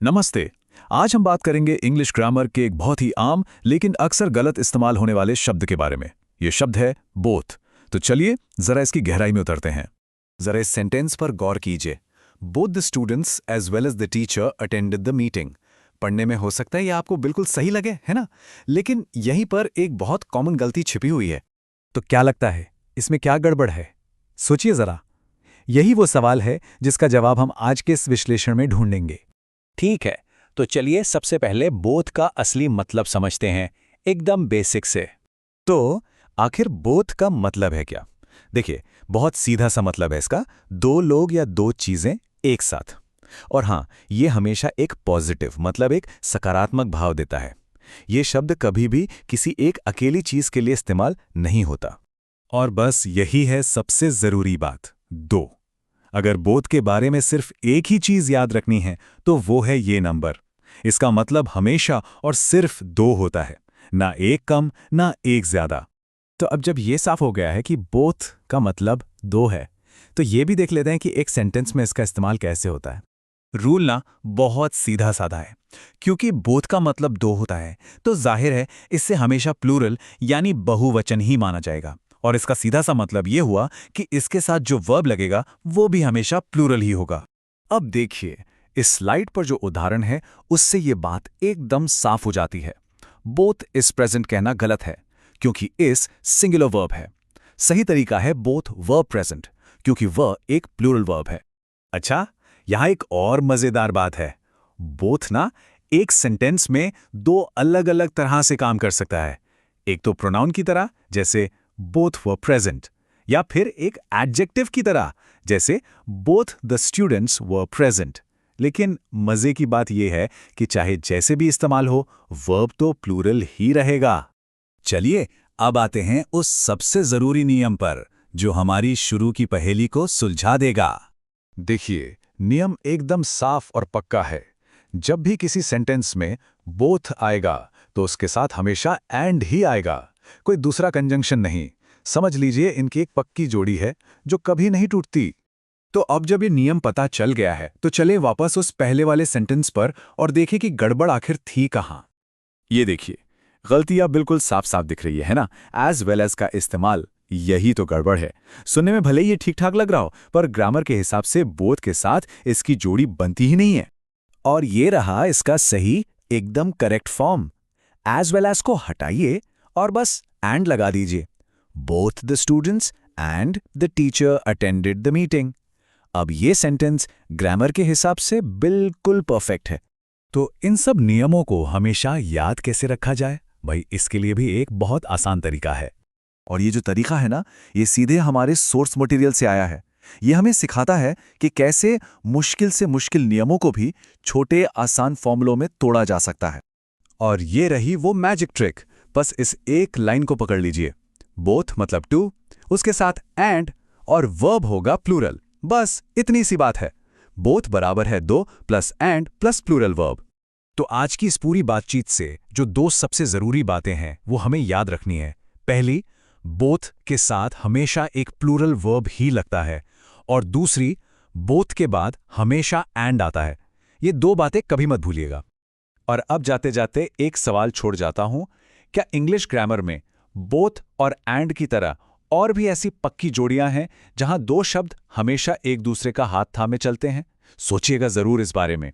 नमस्ते। आज हम बात करेंगे इंग्लिश ग्रामर के एक बहुत ही आम लेकिन अक्सर गलत इस्तेमाल होने वाले शब्द के बारे में। ये शब्द है बोथ। तो चलिए जरा इसकी गहराई में उतरते हैं। जरा इस सेंटेंस पर गौर कीजिए। Both the students as well as the teacher attended the meeting. पढ़ने में हो सकता है ये आपको बिल्कुल सही लगे, है ना? लेकिन यहीं पर एक बहुत कॉमन गलती छिपी हुई है। तो क्या लगता है, इसमें क्या गड़बड़ है? सोचिए जरा। यही वो सवाल है जिसका जवाब हम आज के इस विश्लेषण में ढूंढेंगे। ठीक है, तो चलिए सबसे पहले बोथ का असली मतलब समझते हैं, एकदम बेसिक से। तो आखिर बोथ का मतलब है क्या? देखिए, बहुत सीधा सा मतलब है इसका, दो लोग या दो चीजें एक साथ। और हाँ, ये हमेशा एक पॉजिटिव मतलब एक सकारात्मक भाव देता है। ये शब्द कभी भी किसी एक अकेली चीज के लिए इस्तेमाल नहीं होता। और बस यही है सबसे जरूरी बात, दो। अगर बोथ के बारे में सिर्फ एक ही चीज याद रखनी है तो वो है ये नंबर। इसका मतलब हमेशा और सिर्फ दो होता है, ना एक कम ना एक ज्यादा। तो अब जब ये साफ हो गया है कि बोथ का मतलब दो है, तो ये भी देख लेते हैं कि एक सेंटेंस में इसका इस्तेमाल कैसे होता है। रूल ना बहुत सीधा साधा है। क्योंकि बोथ का मतलब दो होता है तो जाहिर है इससे हमेशा प्लूरल यानी बहुवचन ही माना जाएगा। और इसका सीधा सा मतलब ये हुआ कि इसके साथ जो वर्ब लगेगा वो भी हमेशा प्लूरल ही होगा। अब देखिए, इस स्लाइड पर जो उदाहरण है उससे ये बात एकदम साफ हो जाती है। बोथ इज प्रेजेंट कहना गलत है क्योंकि इस सिंगुलर वर्ब है। सही तरीका है बोथ वर्ब प्रेजेंट क्योंकि वह एक प्लूरल वर्ब है। अच्छा, यहां एक और मजेदार बात है। बोथ ना एक सेंटेंस में दो अलग अलग तरह से काम कर सकता है। एक तो प्रोनाउन की तरह जैसे बोथ वर प्रेजेंट, या फिर एक एडजेक्टिव की तरह जैसे both the students were present. लेकिन मजे की बात यह है कि चाहे जैसे भी इस्तेमाल हो, वर्ब तो प्लूरल ही रहेगा। चलिए अब आते हैं उस सबसे जरूरी नियम पर जो हमारी शुरू की पहेली को सुलझा देगा। देखिए, नियम एकदम साफ और पक्का है। जब भी किसी सेंटेंस में बोथ आएगा तो उसके साथ हमेशा एंड ही आएगा, कोई दूसरा कंजंक्शन नहीं। समझ लीजिए इनकी एक पक्की जोड़ी है जो कभी नहीं टूटती। तो अब जब ये नियम पता चल गया है तो चलें वापस उस पहले वाले सेंटेंस पर और देखें कि गड़बड़ आखिर थी कहां। ये देखिए, गलतियां बिल्कुल साफ साफ दिख रही है ना? एज वेल एज का इस्तेमाल, यही तो गड़बड़ है। सुनने में भले ये ठीक ठाक लग रहा हो, पर ग्रामर के हिसाब से बोथ के साथ इसकी जोड़ी बनती ही नहीं है। और ये रहा इसका सही एकदम correct form. As well as को हटाइए और बस एंड लगा दीजिए। Both the students and the teacher attended the meeting. अब ये सेंटेंस ग्रामर के हिसाब से बिल्कुल परफेक्ट है। तो इन सब नियमों को हमेशा याद कैसे रखा जाए? भाई, इसके लिए भी एक बहुत आसान तरीका है। और ये जो तरीका है ना, ये सीधे हमारे सोर्स मटेरियल से आया है। ये हमें सिखाता है कि कैसे मुश्किल से मुश्किल नियमों को भी छोटे आसान फॉर्मूलों में तोड़ा जा सकता है। और ये रही वो मैजिक ट्रिक। बस इस एक लाइन को पकड़ लीजिए। बोथ मतलब टू, उसके साथ एंड और वर्ब होगा प्लूरल। बस इतनी सी बात है। बोथ बराबर है दो plus and plus plural verb. तो आज की इस पूरी बातचीत से जो दो सबसे जरूरी बातें हैं वो हमें याद रखनी है। पहली, बोथ के साथ हमेशा एक प्लूरल वर्ब ही लगता है, और दूसरी, बोथ के बाद हमेशा एंड आता है। ये दो बातें कभी मत भूलिएगा। और अब जाते जाते एक सवाल छोड़ जाता हूं, क्या इंग्लिश ग्रामर में बोथ और एंड की तरह और भी ऐसी पक्की जोड़ियां हैं जहां दो शब्द हमेशा एक दूसरे का हाथ थामे चलते हैं? सोचिएगा जरूर इस बारे में।